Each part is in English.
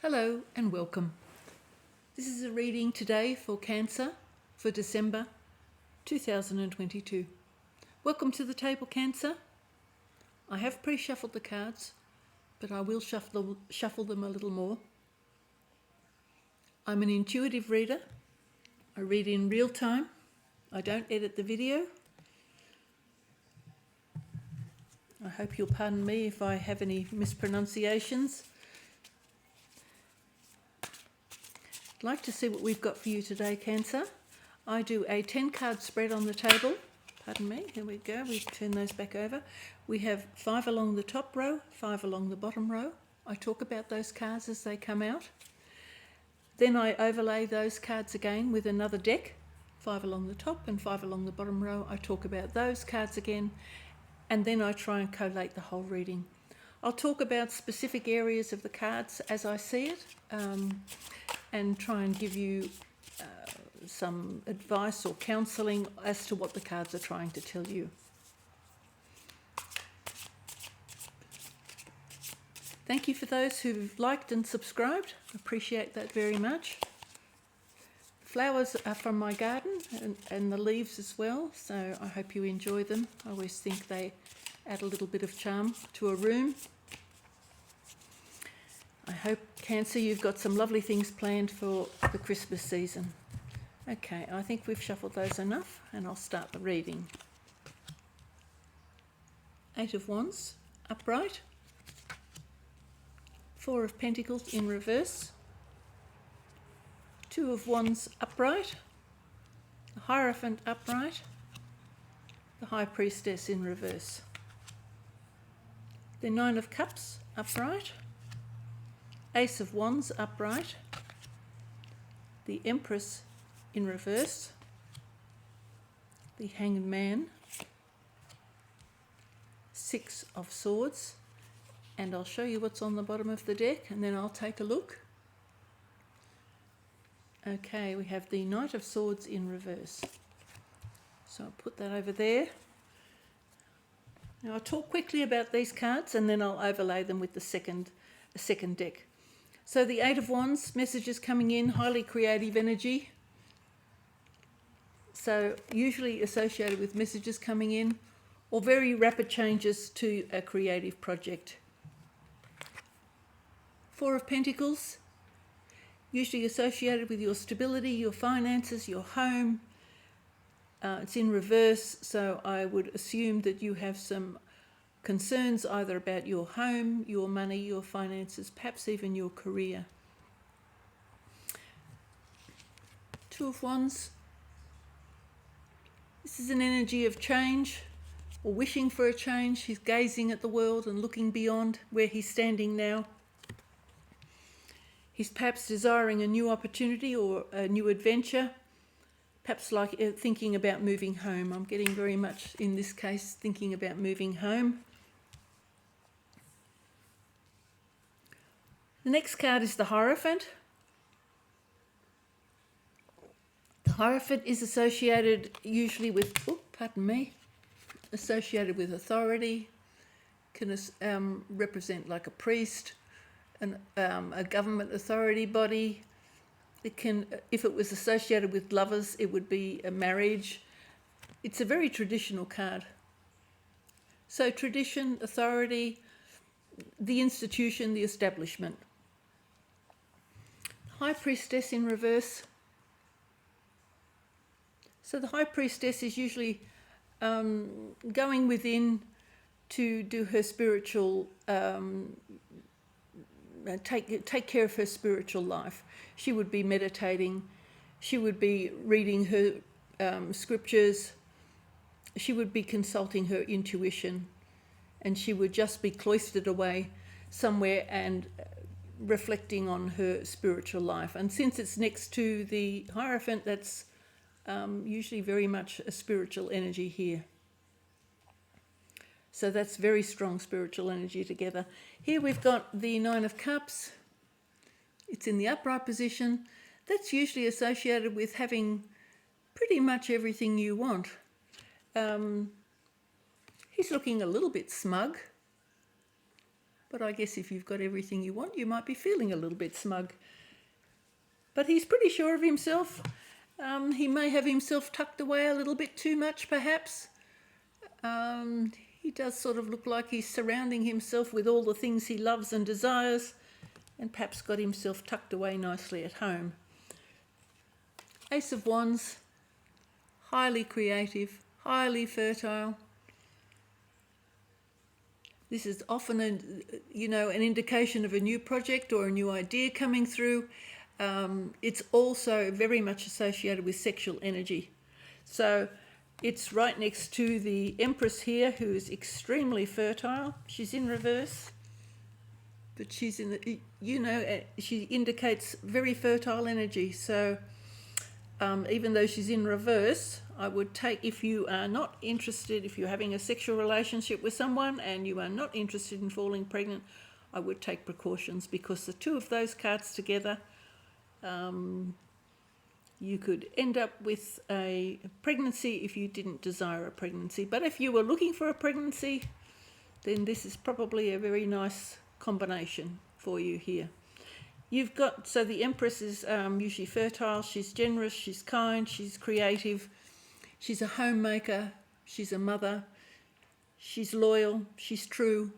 Hello and welcome. This is a reading today for Cancer for December 2022. Welcome to the table, Cancer. I have pre-shuffled the cards, but I will shuffle them a little more. I'm an intuitive reader. I read in real time. I don't edit the video. I hope you'll pardon me if I have any mispronunciations. I'd like to see what we've got for you today, Cancer. I do a 10-card spread on the table. Pardon me, here we go. We turn those back over. We have 5 along the top row, 5 along the bottom row. I talk about those cards as they come out. Then I overlay those cards again with another deck, 5 along the top and 5 along the bottom row. I talk about those cards again, and then I try and collate the whole reading. I'll talk about specific areas of the cards as I see it, and try and give you some advice or counselling as to what the cards are trying to tell you. Thank you for those who've liked and subscribed. Appreciate that very much. Flowers are from my garden and the leaves as well, so I hope you enjoy them. I always think they add a little bit of charm to a room. I hope, Cancer, you've got some lovely things planned for the Christmas season. Okay, I think we've shuffled those enough, and I'll start the reading. 8 of Wands, upright. 4 of Pentacles in reverse. 2 of Wands, upright. The Hierophant, upright. The High Priestess in reverse. The 9 of Cups, upright. Ace of Wands, upright. The Empress in reverse. The Hanged Man. 6 of Swords. And I'll show you what's on the bottom of the deck, and then I'll take a look. Okay, we have the Knight of Swords in reverse. So I'll put that over there. Now I'll talk quickly about these cards, and then I'll overlay them with the second deck. So the 8 of Wands, messages coming in, highly creative energy. So usually associated with messages coming in or very rapid changes to a creative project. 4 of Pentacles, usually associated with your stability, your finances, your home. It's in reverse, so I would assume that you have some concerns either about your home, your money, your finances, perhaps even your career. 2 of Wands. This is an energy of change or wishing for a change. He's gazing at the world and looking beyond where he's standing now. He's perhaps desiring a new opportunity or a new adventure, perhaps like thinking about moving home. I'm getting very much, in this case, thinking about moving home. The next card is the Hierophant. The Hierophant is associated usually with, associated with authority, can represent like a priest, a government authority body. It can, if it was associated with lovers, it would be a marriage. It's a very traditional card. So tradition, authority, the institution, the establishment. High Priestess in reverse. So the High Priestess is usually going within to do her spiritual, take care of her spiritual life. She would be meditating. She would be reading her scriptures. She would be consulting her intuition, and she would just be cloistered away somewhere and reflecting on her spiritual life. And since it's next to the Hierophant, that's usually very much a spiritual energy here. So that's very strong spiritual energy together. Here we've got the 9 of Cups. It's in the upright position. That's usually associated with having pretty much everything you want. He's looking a little bit smug. But I guess if you've got everything you want, you might be feeling a little bit smug. But he's pretty sure of himself. He may have himself tucked away a little bit too much, perhaps. He does sort of look like he's surrounding himself with all the things he loves and desires, and perhaps got himself tucked away nicely at home. Ace of Wands, highly creative, highly fertile. This is often an indication of a new project or a new idea coming through. It's also very much associated with sexual energy. So it's right next to the Empress here, who is extremely fertile. She's in reverse, but she's in the, she indicates very fertile energy. So even though she's in reverse, I would take, if you are not interested, if you're having a sexual relationship with someone and you are not interested in falling pregnant, I would take precautions, because the two of those cards together, you could end up with a pregnancy if you didn't desire a pregnancy. But if you were looking for a pregnancy, then this is probably a very nice combination for you here. You've got, so the Empress is usually fertile, she's generous, she's kind, she's creative, she's a homemaker, she's a mother, she's loyal, she's true.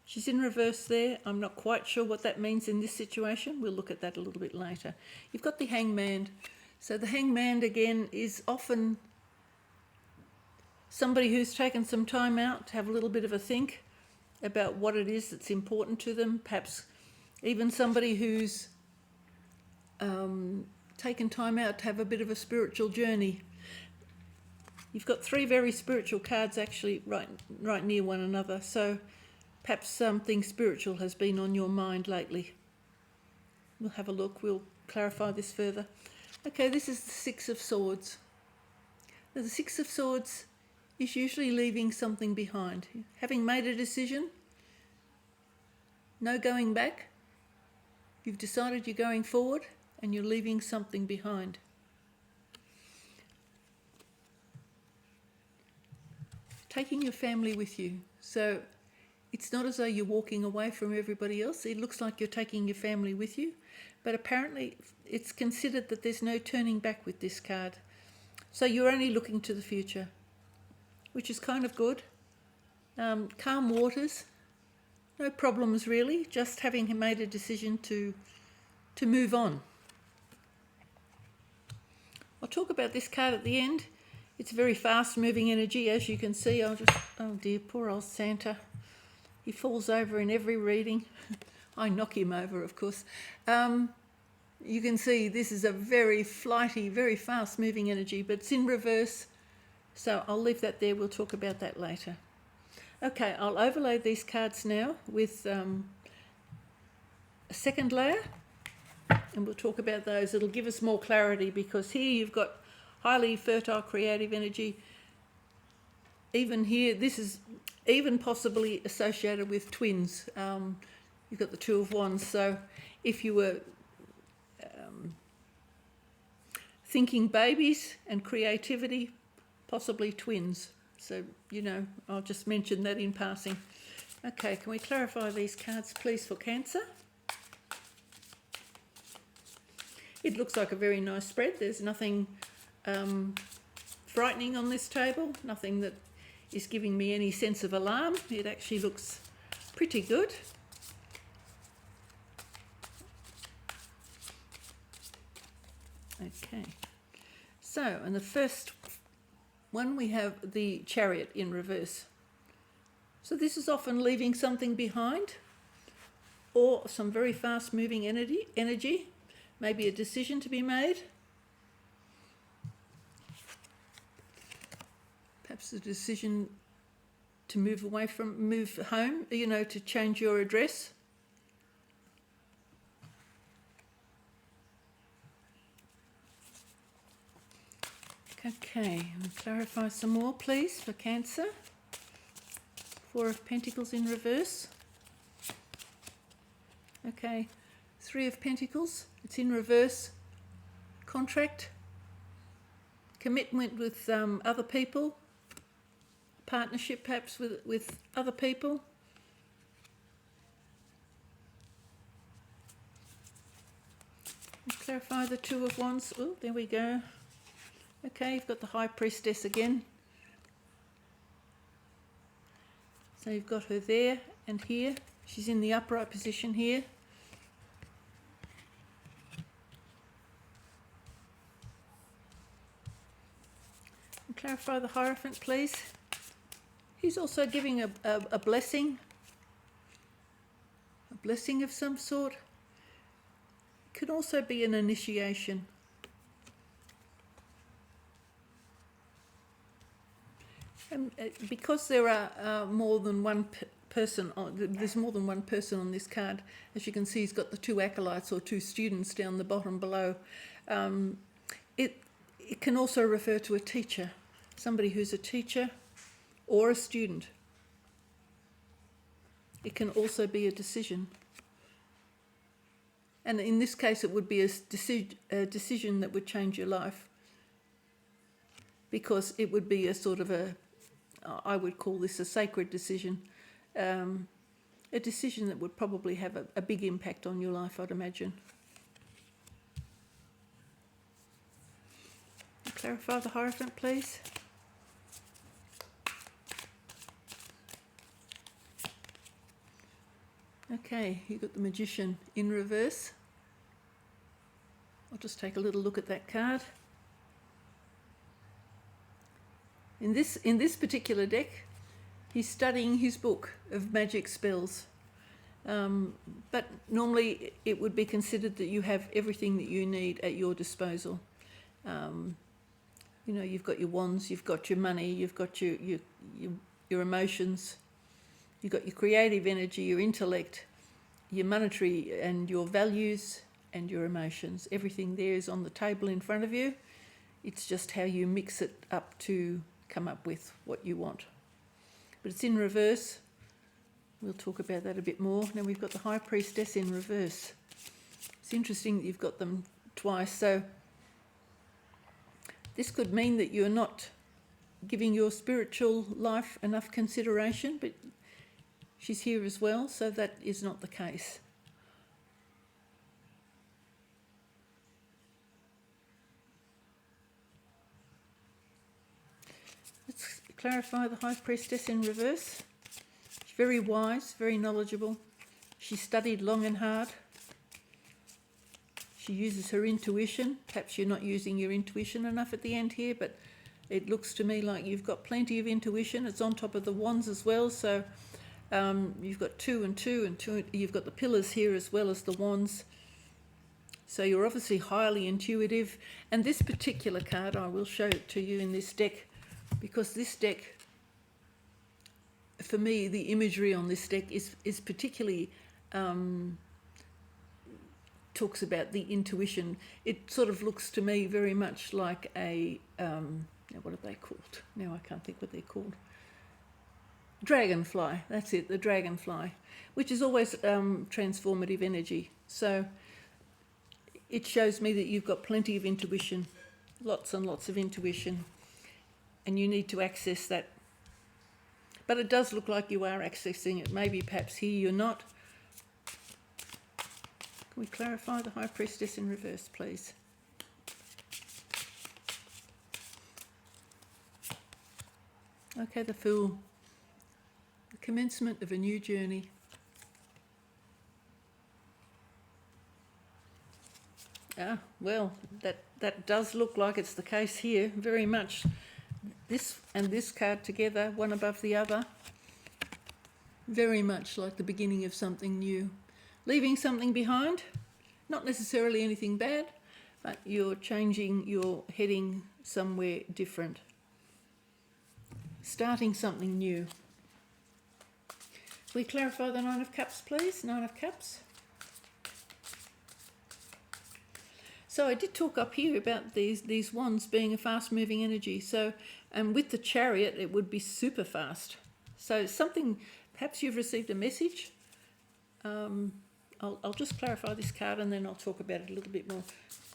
She's in reverse there. I'm not quite sure what that means in this situation. We'll look at that a little bit later. You've got the Hangman. So the Hangman, again, is often somebody who's taken some time out to have a little bit of a think about what it is that's important to them. Perhaps even somebody who's taken time out to have a bit of a spiritual journey. You've got three very spiritual cards actually right near one another. So perhaps something spiritual has been on your mind lately. We'll have a look. We'll clarify this further. Okay, this is the Six of Swords. Now, the Six of Swords is usually leaving something behind. Having made a decision, no going back. You've decided you're going forward and you're leaving something behind. Taking your family with you. So it's not as though you're walking away from everybody else. It looks like you're taking your family with you. But apparently it's considered that there's no turning back with this card. So you're only looking to the future, which is kind of good. Calm waters. No problems really, just having made a decision to move on. I'll talk about this card at the end. It's very fast moving energy, as you can see. Oh dear, poor old Santa. He falls over in every reading. I knock him over, of course. You can see this is a very flighty, very fast moving energy, but it's in reverse. So I'll leave that there. We'll talk about that later. Okay, I'll overlay these cards now with a second layer, and we'll talk about those. It'll give us more clarity, because here you've got highly fertile creative energy. Even here, this is even possibly associated with twins. You've got the Two of Wands, so if you were thinking babies and creativity, possibly twins. So, I'll just mention that in passing. Okay, can we clarify these cards, please, for Cancer? It looks like a very nice spread. There's nothing frightening on this table, nothing that is giving me any sense of alarm. It actually looks pretty good. Okay, so, and the first one, we have the Chariot in reverse. So this is often leaving something behind, or some very fast moving energy, maybe a decision to be made. Perhaps a decision to move home, to change your address. Okay, and clarify some more, please, for Cancer. Four of Pentacles in reverse. Okay, Three of Pentacles, it's in reverse. Contract, commitment with other people, partnership perhaps with other people. Clarify the Two of Wands. Oh, there we go. Okay, you've got the High Priestess again. So you've got her there and here. She's in the upright position here. And clarify the Hierophant, please. He's also giving a blessing. A blessing of some sort. Could also be an initiation. And because there are more than one person, there's more than one person on this card. As you can see, he's got the two acolytes or two students down the bottom below. It can also refer to a teacher, somebody who's a teacher or a student. It can also be a decision. And in this case, it would be a decision that would change your life. Because it would be a sort of I would call this a sacred decision. A decision that would probably have a big impact on your life, I'd imagine. Clarify the Hierophant, please. Okay, you've got the Magician in reverse. I'll just take a little look at that card. In this particular deck, he's studying his book of magic spells. But normally it would be considered that you have everything that you need at your disposal. You know, you've got your wands, you've got your money, you've got your emotions, you've got your creative energy, your intellect, your monetary and your values and your emotions. Everything there is on the table in front of you. It's just how you mix it up to come up with what you want. But it's in reverse. We'll talk about that a bit more. Now we've got the High Priestess in reverse. It's interesting that you've got them twice. So this could mean that you're not giving your spiritual life enough consideration, but she's here as well, so that is not the case. Let's clarify the High Priestess in reverse. She's very wise, very knowledgeable. She studied long and hard. She uses her intuition. Perhaps you're not using your intuition enough at the end here, but it looks to me like you've got plenty of intuition. It's on top of the wands as well, so you've got two and two. You've got the pillars here as well as the wands. So you're obviously highly intuitive. And this particular card, I will show it to you in this deck, because this deck, for me, the imagery on this deck is particularly talks about the intuition. It sort of looks to me very much like a now what are they called? Now I can't think what they're called. Dragonfly. That's it, the dragonfly, which is always transformative energy. So it shows me that you've got plenty of intuition, lots and lots of intuition, and you need to access that. But it does look like you are accessing it. Maybe perhaps here you're not. Can we clarify the High Priestess in reverse, please? Okay, the Fool. The commencement of a new journey. Ah, well, that does look like it's the case here, very much. This and this card together, one above the other, very much like the beginning of something new. Leaving something behind, not necessarily anything bad, but you're changing, you're heading somewhere different. Starting something new. Can we clarify the Nine of Cups, please? Nine of Cups. So I did talk up here about these wands being a fast-moving energy. So, and with the Chariot, it would be super fast. So something, perhaps you've received a message. I'll just clarify this card and then I'll talk about it a little bit more.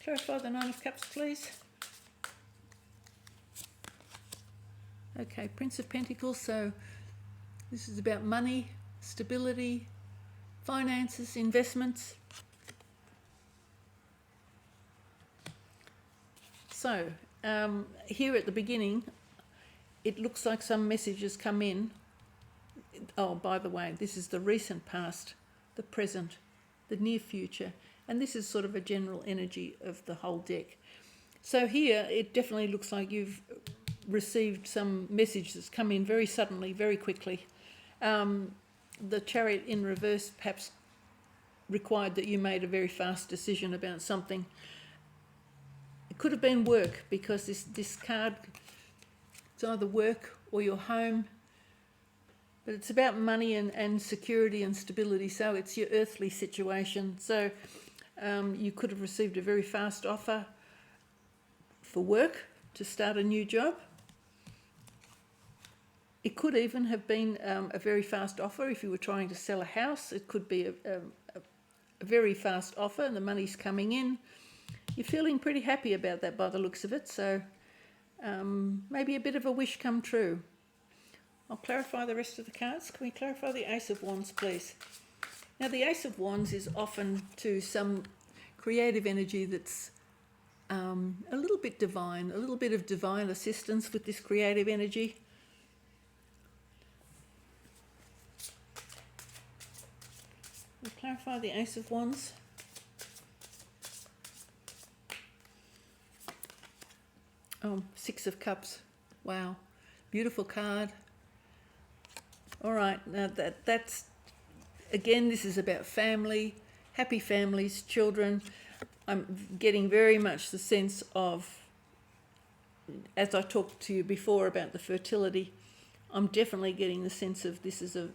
Clarify the Nine of Cups, please. Okay, Prince of Pentacles. So this is about money, stability, finances, investments. So, here at the beginning, it looks like some messages come in. Oh, by the way, this is the recent past, the present, the near future, and this is sort of a general energy of the whole deck. So here, it definitely looks like you've received some message that's come in very suddenly, very quickly. The Chariot in reverse perhaps required that you made a very fast decision about something. It could have been work, because this card, it's either work or your home, but it's about money and security and stability, so it's your earthly situation. So you could have received a very fast offer for work to start a new job. It could even have been a very fast offer if you were trying to sell a house. It could be a very fast offer and the money's coming in. You're feeling pretty happy about that by the looks of it, so maybe a bit of a wish come true. I'll clarify the rest of the cards. Can we clarify the Ace of Wands, please? Now, the Ace of Wands is often to some creative energy that's a little bit divine, a little bit of divine assistance with this creative energy. We'll clarify the Ace of Wands. Oh, Six of Cups. Wow. Beautiful card. All right, now that's, again, this is about family, happy families, children. I'm getting very much the sense of, as I talked to you before about the fertility, I'm definitely getting the sense of this is a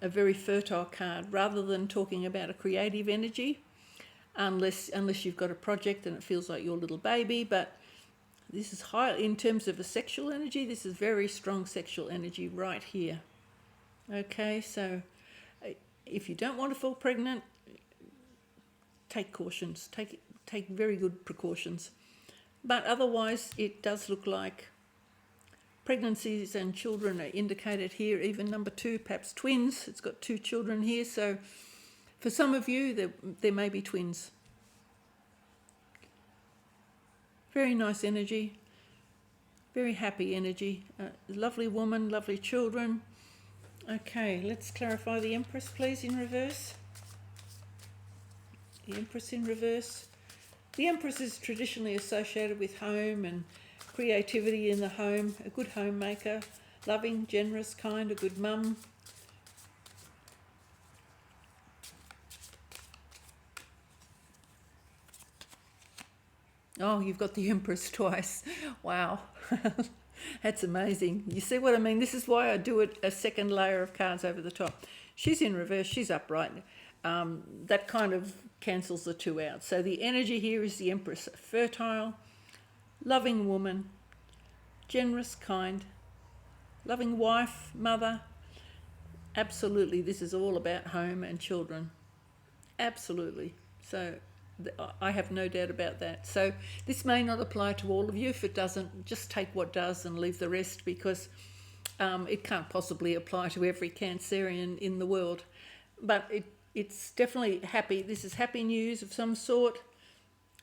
very fertile card, rather than talking about a creative energy, unless you've got a project and it feels like your little baby. But this is high in terms of a sexual energy. This is very strong sexual energy right here. Okay, so if you don't want to fall pregnant, take cautions, take very good precautions. But otherwise, it does look like pregnancies and children are indicated here, even number 2, perhaps twins. It's got 2 children here, so for some of you, there may be twins. Very nice energy, very happy energy. Lovely woman, lovely children. Okay, let's clarify the Empress, please, in reverse. The Empress in reverse. The Empress is traditionally associated with home and creativity in the home, a good homemaker, loving, generous, kind, a good mum. Oh, you've got the Empress twice. Wow. That's amazing. You see what I mean? This is why I do it a second layer of cards over the top. She's in reverse, she's upright. That kind of cancels the 2 out. So the energy here is the Empress, fertile, loving woman, generous, kind, loving wife, mother. Absolutely, this is all about home and children. Absolutely. So I have no doubt about that. So this may not apply to all of you. If it doesn't, just take what does and leave the rest, because it can't possibly apply to every Cancerian in the world. But it's definitely happy. This is happy news of some sort,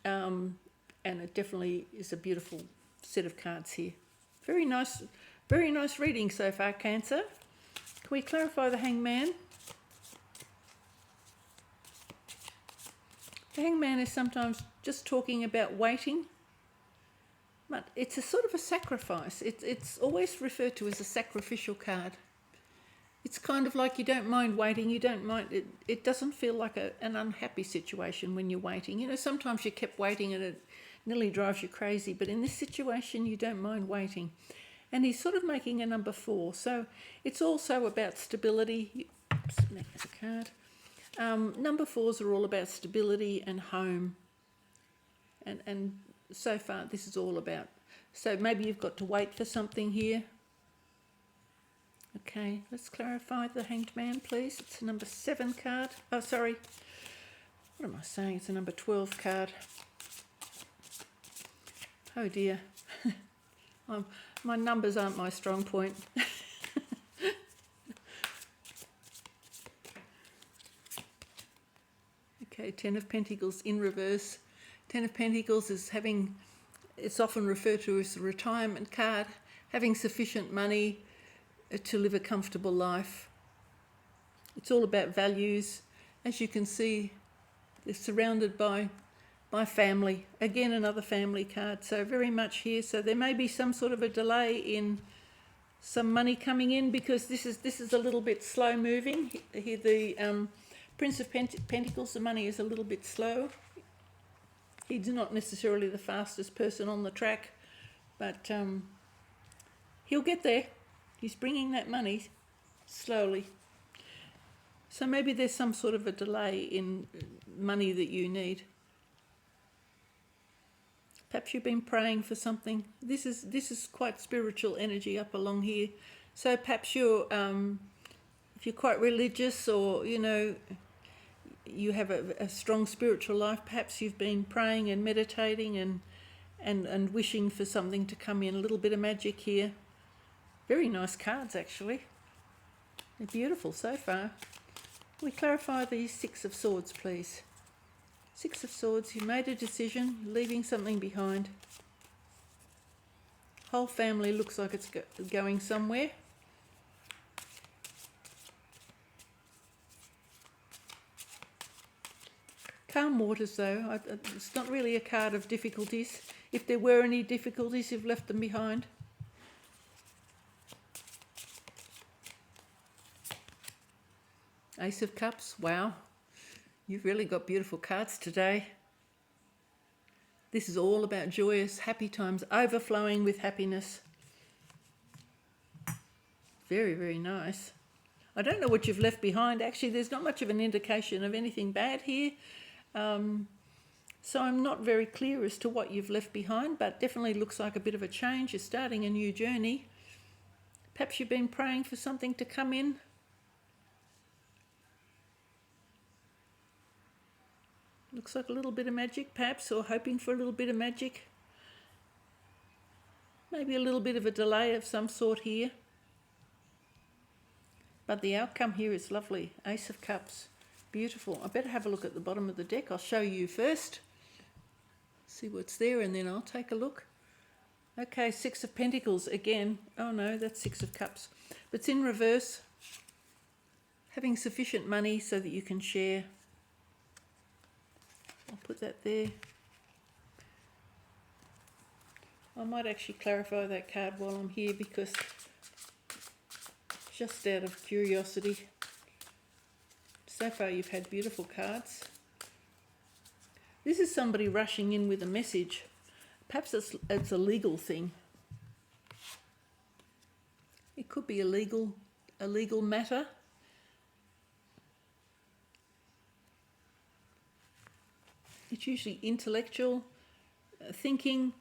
and it definitely is a beautiful set of cards here. Very nice reading so far, Cancer. Can we clarify the Hangman? The Hangman is sometimes just talking about waiting, but it's a sort of a sacrifice. It's always referred to as a sacrificial card. It's kind of like you don't mind waiting, you don't mind, it doesn't feel like an unhappy situation when you're waiting. You know, sometimes you kept waiting and it nearly drives you crazy, but in this situation you don't mind waiting. And he's sort of making a number 4, so it's also about stability. Oops, there's a card. Number 4s are all about stability and home, and so far this is all about. So maybe you've got to wait for something here. Okay, let's clarify the Hanged Man, please. It's a number 7 card. Oh, sorry. What am I saying? It's a number 12 card. Oh dear. My numbers aren't my strong point. Okay, 10 of Pentacles in reverse. 10 of Pentacles is having it's often referred to as the retirement card, having sufficient money to live a comfortable life. It's all about values. As you can see, they're surrounded by family. Again, another family card. So very much here. So there may be some sort of a delay in some money coming in, because this is a little bit slow moving. Here the Prince of Pentacles, the money is a little bit slow. He's not necessarily the fastest person on the track, but he'll get there. He's bringing that money slowly. So maybe there's some sort of a delay in money that you need. Perhaps you've been praying for something. This is quite spiritual energy up along here. So perhaps you're, if you're quite religious, or you have a strong spiritual life, perhaps you've been praying and meditating and wishing for something to come in. A little bit of magic here. Very nice cards, actually. They're beautiful so far. We clarify these Six of Swords, please. Six of Swords, you made a decision, leaving something behind. Whole family looks like it's going somewhere. Calm waters, though. It's not really a card of difficulties. If there were any difficulties, you've left them behind. Ace of Cups, wow. You've really got beautiful cards today. This is all about joyous, happy times, overflowing with happiness. Very, very nice. I don't know what you've left behind. Actually, there's not much of an indication of anything bad here. So I'm not very clear as to what you've left behind, but definitely looks like a bit of a change. You're starting a new journey. Perhaps you've been praying for something to come in. Looks like a little bit of magic, perhaps, or hoping for a little bit of magic. Maybe a little bit of a delay of some sort here. But the outcome here is lovely. Ace of Cups. Beautiful. I better have a look at the bottom of the deck. I'll show you first. See what's there, and then I'll take a look. Okay, Six of Pentacles again. Oh no, that's Six of Cups. But it's in reverse. Having sufficient money so that you can share. I'll put that there. I might actually clarify that card while I'm here, because just out of curiosity. So far you've had beautiful cards. This is somebody rushing in with a message. Perhaps it's a legal thing. It could be a legal matter. It's usually intellectual thinking.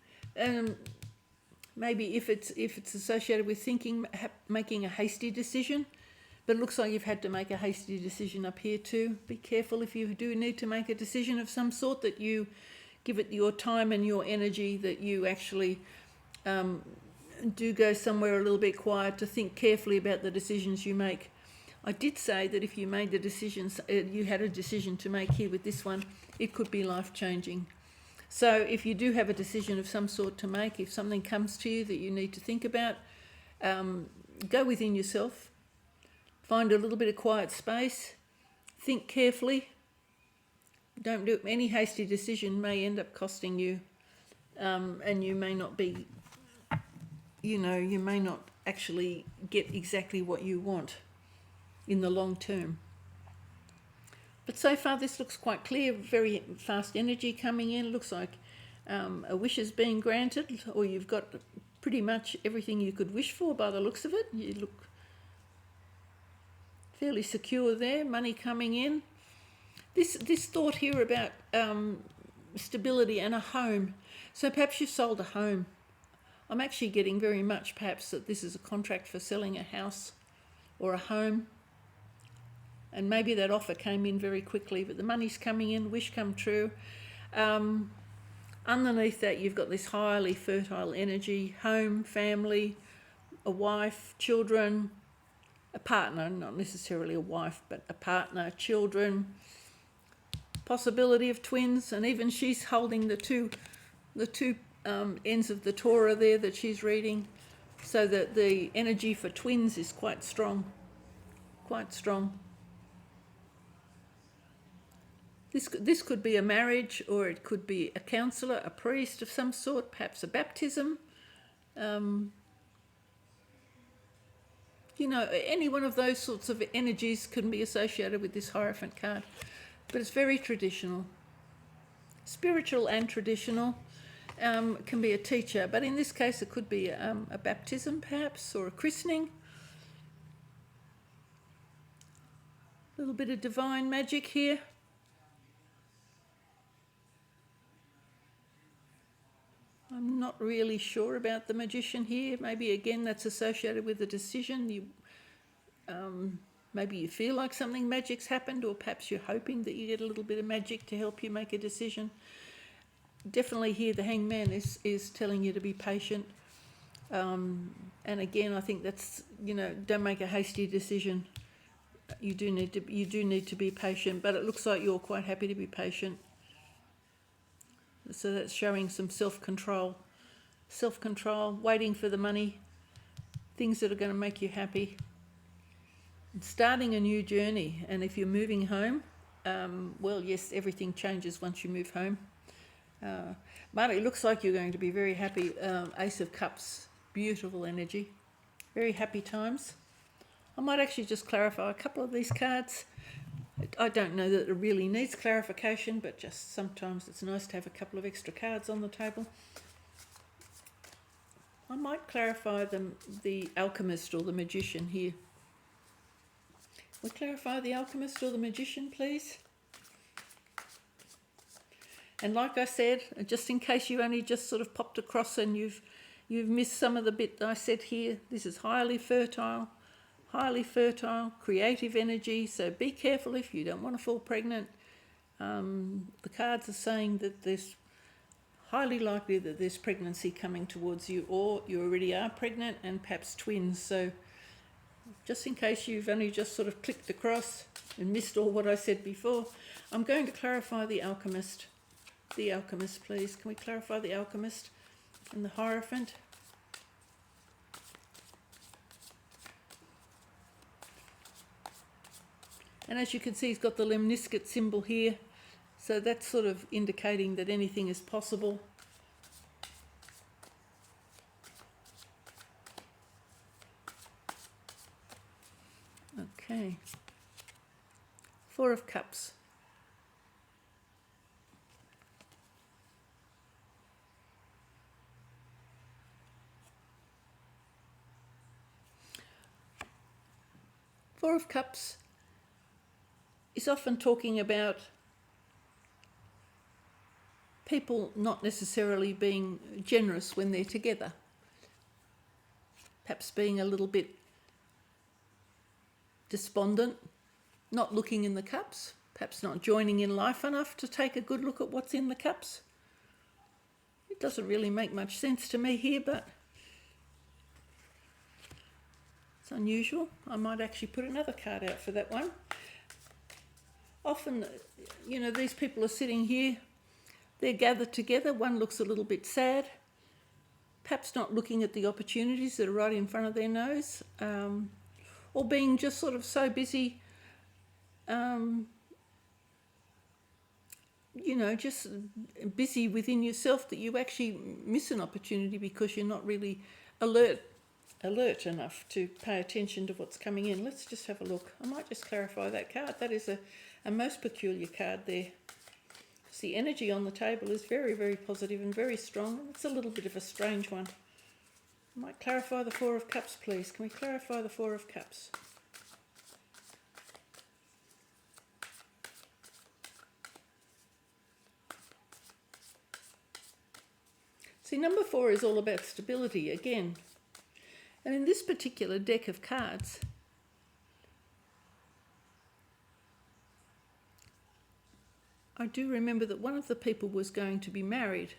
Maybe if it's associated with thinking, making a hasty decision. But it looks like you've had to make a hasty decision up here too. Be careful if you do need to make a decision of some sort, that you give it your time and your energy, that you actually do go somewhere a little bit quiet to think carefully about the decisions you make. I did say that if you made the decisions, you had a decision to make here with this one, it could be life-changing. So if you do have a decision of some sort to make, if something comes to you that you need to think about, go within yourself, find a little bit of quiet space, think carefully. Don't do any hasty decision, may end up costing you, and you may not be, you may not actually get exactly what you want in the long term. But so far this looks quite clear. Very fast energy coming in. Looks like a wish is being granted, or you've got pretty much everything you could wish for by the looks of it. You look fairly secure there. Money coming in. This thought here about stability and a home. So perhaps you've sold a home. I'm actually getting very much perhaps that this is a contract for selling a house or a home. And maybe that offer came in very quickly, but the money's coming in, wish come true. Underneath that, you've got this highly fertile energy, home, family, a wife, children, a partner, not necessarily a wife, but a partner, children, possibility of twins, and even she's holding the two ends of the Torah there that she's reading, so that the energy for twins is quite strong, quite strong. This could be a marriage, or it could be a counsellor, a priest of some sort, perhaps a baptism. Any one of those sorts of energies can be associated with this Hierophant card. But it's very traditional. Spiritual and traditional. Can be a teacher, but in this case it could be a baptism perhaps, or a christening. A little bit of divine magic here. I'm not really sure about the magician here. Maybe again that's associated with a decision. Maybe you feel like something magic's happened, or perhaps you're hoping that you get a little bit of magic to help you make a decision. Definitely here the Hangman is telling you to be patient. And again, I think that's, don't make a hasty decision. You do need to be patient, but it looks like you're quite happy to be patient. So that's showing some self-control, waiting for the money, things that are going to make you happy. And starting a new journey, and if you're moving home, well, yes, everything changes once you move home. But it looks like you're going to be very happy. Ace of Cups, beautiful energy, very happy times. I might actually just clarify a couple of these cards. I don't know that it really needs clarification, but just sometimes it's nice to have a couple of extra cards on the table. I might clarify the Alchemist or the Magician here. We'll clarify the Alchemist or the Magician, please. And like I said, just in case you only just sort of popped across and you've missed some of the bit I said here, this is highly fertile, creative energy, so be careful if you don't want to fall pregnant. The cards are saying that there's highly likely that there's pregnancy coming towards you, or you already are pregnant and perhaps twins. So just in case you've only just sort of clicked across and missed all what I said before, I'm going to clarify the Alchemist. The Alchemist, please. Can we clarify the Alchemist and the Hierophant? And as you can see, he's got the lemniscate symbol here. So that's sort of indicating that anything is possible. Okay. Four of Cups. Four of Cups is often talking about people not necessarily being generous when they're together. Perhaps being a little bit despondent, not looking in the cups, perhaps not joining in life enough to take a good look at what's in the cups. It doesn't really make much sense to me here, but it's unusual. I might actually put another card out for that one. Often, these people are sitting here, they're gathered together, one looks a little bit sad, perhaps not looking at the opportunities that are right in front of their nose, or being just sort of so busy, just busy within yourself that you actually miss an opportunity because you're not really alert enough to pay attention to what's coming in. Let's just have a look. I might just clarify that card. That is a most peculiar card there. So the energy on the table is very, very positive and very strong. It's a little bit of a strange one. I might clarify the Four of Cups, please. Can we clarify the Four of Cups? See, number 4 is all about stability again. And in this particular deck of cards, I do remember that one of the people was going to be married.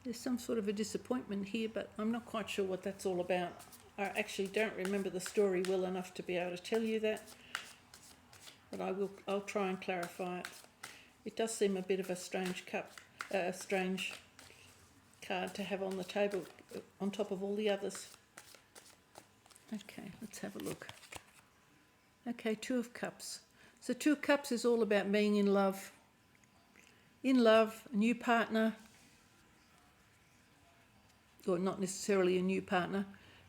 There's some sort of a disappointment here, but I'm not quite sure what that's all about. I actually don't remember the story well enough to be able to tell you that, but I'll try and clarify it. It does seem a bit of a strange strange card to have on the table on top of all the others. Okay, let's have a look. Okay, Two of Cups. So Two of Cups is all about being in love. In love, a new partner, or not necessarily a new partner,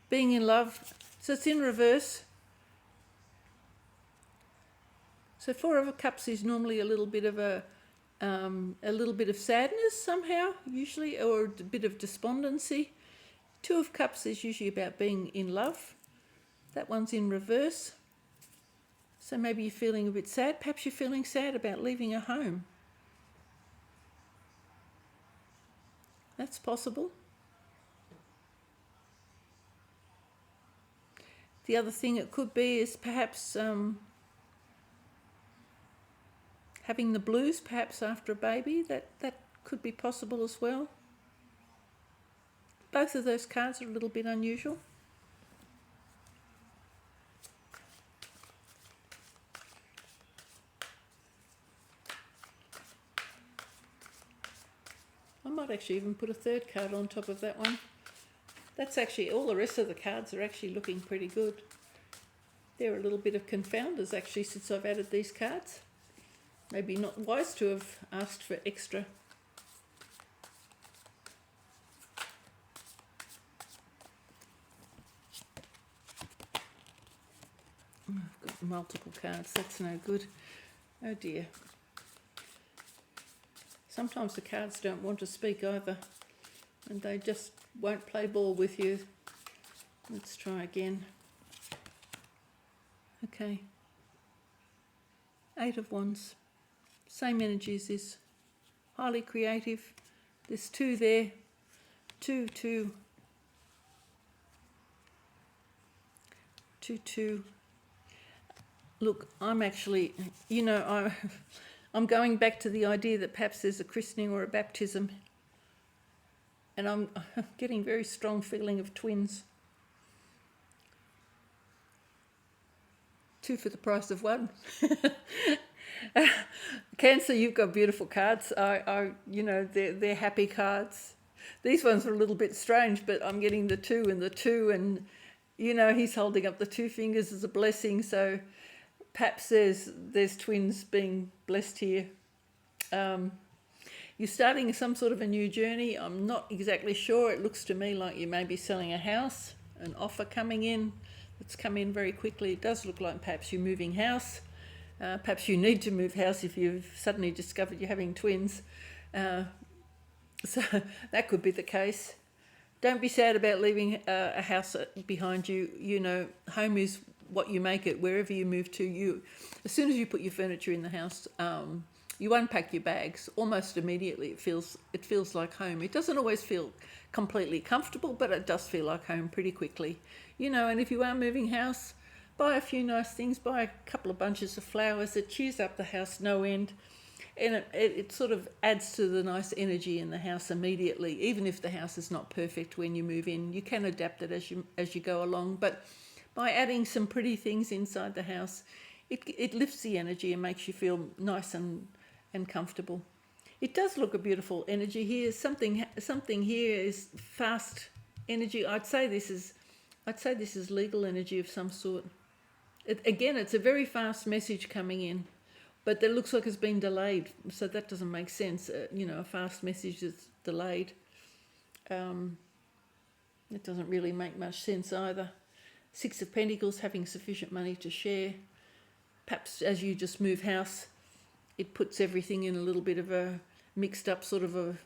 being in love. So it's in reverse. So Four of Cups is normally a little bit of sadness somehow, usually, or a bit of despondency. Two of Cups is usually about being in love. That one's in reverse. So maybe you're feeling a bit sad. Perhaps you're feeling sad about leaving a home. That's possible. The other thing it could be is perhaps having the blues, perhaps after a baby. That could be possible as well. Both of those cards are a little bit unusual. I might actually even put a third card on top of that one. That's actually, all the rest of the cards are actually looking pretty good. There are a little bit of confounders actually since I've added these cards. Maybe not wise to have asked for extra. I've got multiple cards, that's no good. Oh dear. Sometimes the cards don't want to speak either, and they just won't play ball with you. Let's try again. Okay. Eight of Wands. Same energy as this. Highly creative. There's two there. Two. Look, I'm actually, I'm going back to the idea that perhaps there's a christening or a baptism. And I'm getting very strong feeling of twins. Two for the price of one. Cancer, you've got beautiful cards. They're happy cards. These ones are a little bit strange, but I'm getting the two, and he's holding up the two fingers as a blessing. So perhaps there's twins being blessed here. You're starting some sort of a new journey. I'm not exactly sure. It looks to me like you may be selling a house, an offer coming in. It's come in very quickly. It does look like perhaps you're moving house. Perhaps you need to move house if you've suddenly discovered you're having twins. So that could be the case. Don't be sad about leaving a house behind you. Home is what you make it. Wherever you move to, as soon as you put your furniture in the house, you unpack your bags almost immediately. It feels like home. It doesn't always feel completely comfortable, but it does feel like home pretty quickly. And if you are moving house, buy a few nice things, buy a couple of bunches of flowers. It cheers up the house no end, and it sort of adds to the nice energy in the house immediately. Even if the house is not perfect when you move in, you can adapt it as you go along. But by adding some pretty things inside the house, it lifts the energy and makes you feel nice and comfortable. It does look a beautiful energy here. Something here is fast energy. I'd say this is legal energy of some sort. Again, it's a very fast message coming in, but it looks like it's been delayed, so that doesn't make sense. A fast message is delayed. It doesn't really make much sense either. Six of Pentacles, having sufficient money to share. Perhaps as you just move house, it puts everything in a little bit of a mixed up sort of a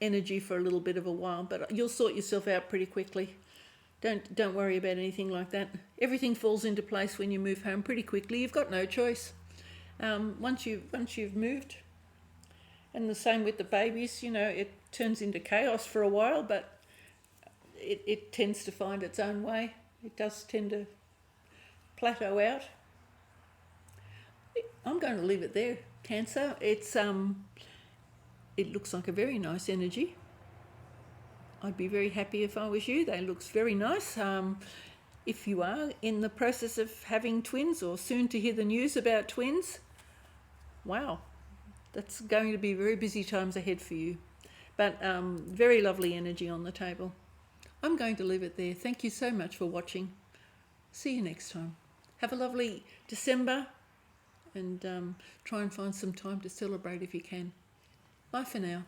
energy for a little bit of a while, but you'll sort yourself out pretty quickly. Don't worry about anything like that. Everything falls into place when you move home pretty quickly. You've got no choice. Once you've moved, and the same with the babies. It turns into chaos for a while, but it tends to find its own way. It does tend to plateau out. I'm going to leave it there, Cancer. It looks like a very nice energy. I'd be very happy if I was you. They looks very nice. If you are in the process of having twins or soon to hear the news about twins, wow, That's going to be very busy times ahead for you. But very lovely energy on the table. I'm going to leave it there. Thank you so much for watching. See you next time. Have a lovely December, and try and find some time to celebrate if you can. Bye for now.